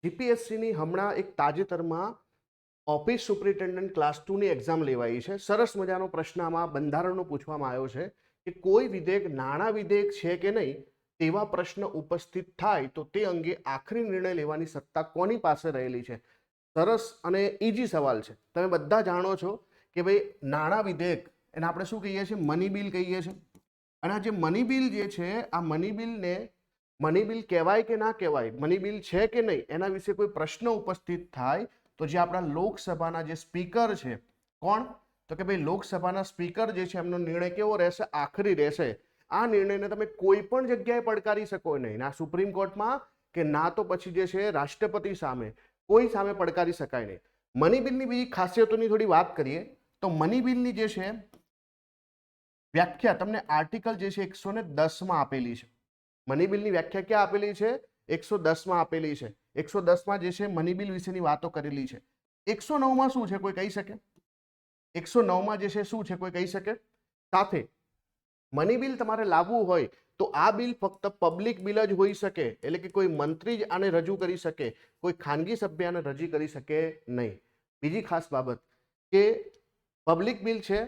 જીપીએસસીની હમણાં એક તાજેતરમાં ઓફિસ સુપ્રિન્ટેન્ડન્ટ ક્લાસ 2 ની એક્ઝામ લેવાઈ છે. સરસ મજાનો પ્રશ્ન આમાં બંધારણનો પૂછવામાં આવ્યો છે કે કોઈ વિધેયક નાણાં વિધેયક છે કે નહીં તેવા પ્રશ્ન ઉપસ્થિત થાય તો તે અંગે આખરી નિર્ણય લેવાની સત્તા કોની પાસે રહેલી છે. સરસ અને ઈજી સવાલ છે. તમે બધા જાણો છો કે ભાઈ નાણાં વિધેયક એને આપણે શું કહીએ છીએ? મની બિલ કહીએ છીએ. અને આ જે મની બિલ જે છે, આ મની બિલને મની બિલ કહેવાય કે ના કહેવાય, મની બિલ છે કે નહીં, એના વિશે કોઈ પ્રશ્ન ઉપસ્થિત થાય તો જે આપણા લોકસભાના જે સ્પીકર છે, કોણ? તો કે ભાઈ લોકસભાના સ્પીકર જે છે એમનો નિર્ણય કેવો રહેશે? આખરી રહેશે. આ નિર્ણયને તમે કોઈ પણ જગ્યાએ પડકારી શકો નહીં, ના સુપ્રીમ કોર્ટમાં કે ના તો પછી જે છે રાષ્ટ્રપતિ સામે, કોઈ સામે પડકારી શકાય નહીં. મની બિલની બીજી ખાસિયતોની થોડી વાત કરીએ તો મની બિલની જે છે વ્યાખ્યા તમને આર્ટિકલ જે છે 110 આપેલી છે. મની બિલની વ્યાખ્યા ક્યાં આપેલી છે? 110 આપેલી છે. 110 જે છે મની બિલ વિશેની વાતો કરેલી છે. 109 શું છે? કોઈ કહી શકે? 109 જે છે શું છે? કોઈ કહી શકે? સાથે મની બિલ તમારે લાવવું હોય તો આ બિલ ફક્ત પબ્લિક બિલ જ હોઈ શકે, એટલે કે કોઈ મંત્રી જ આને રજૂ કરી શકે, કોઈ ખાનગી સભ્ય આને રજૂ કરી શકે નહીં. બીજી ખાસ બાબત કે પબ્લિક બિલ છે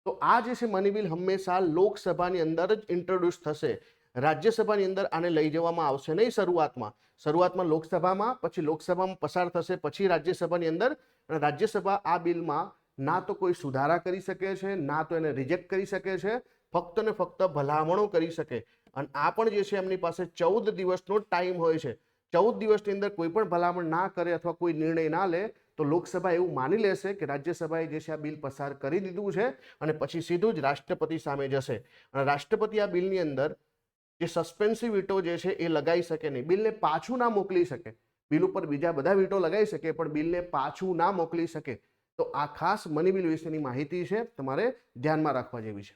તો આ જે છે મની બિલ હંમેશા લોકસભાની અંદર જ ઇન્ટ્રોડ્યુસ થશે. રાજ્યસભાની અંદર આને લઈ જવામાં આવશે નહીં. શરૂઆતમાં લોકસભામાં, પછી લોકસભામાં પસાર થશે, પછી રાજ્યસભાની અંદર. અને રાજ્યસભા આ બિલમાં ના તો કોઈ સુધારા કરી શકે છે, ના તો એને રિજેક્ટ કરી શકે છે, ફક્ત ને ફક્ત ભલામણો કરી શકે. અને આ પણ જે છે એમની પાસે 14 દિવસનો ટાઈમ હોય છે. 14 દિવસની અંદર કોઈ પણ ભલામણ ના કરે અથવા કોઈ નિર્ણય ના લે તો લોકસભા એવું માની લેશે કે રાજ્યસભાએ જે છે આ બિલ પસાર કરી દીધું છે અને પછી સીધું જ રાષ્ટ્રપતિ સામે જશે. અને રાષ્ટ્રપતિ આ બિલની અંદર જે સસ્પેન્સિવ વીટો જે છે એ લગાવી શકે નહીં. બિલને પાછું ના મોકલી શકે. બિલ ઉપર બીજા બધા વીટો લગાવી શકે પણ બિલને પાછું ના મોકલી શકે. તો આ ખાસ મની બિલ વિશેની માહિતી છે, તમારે ધ્યાનમાં રાખવા જેવી છે.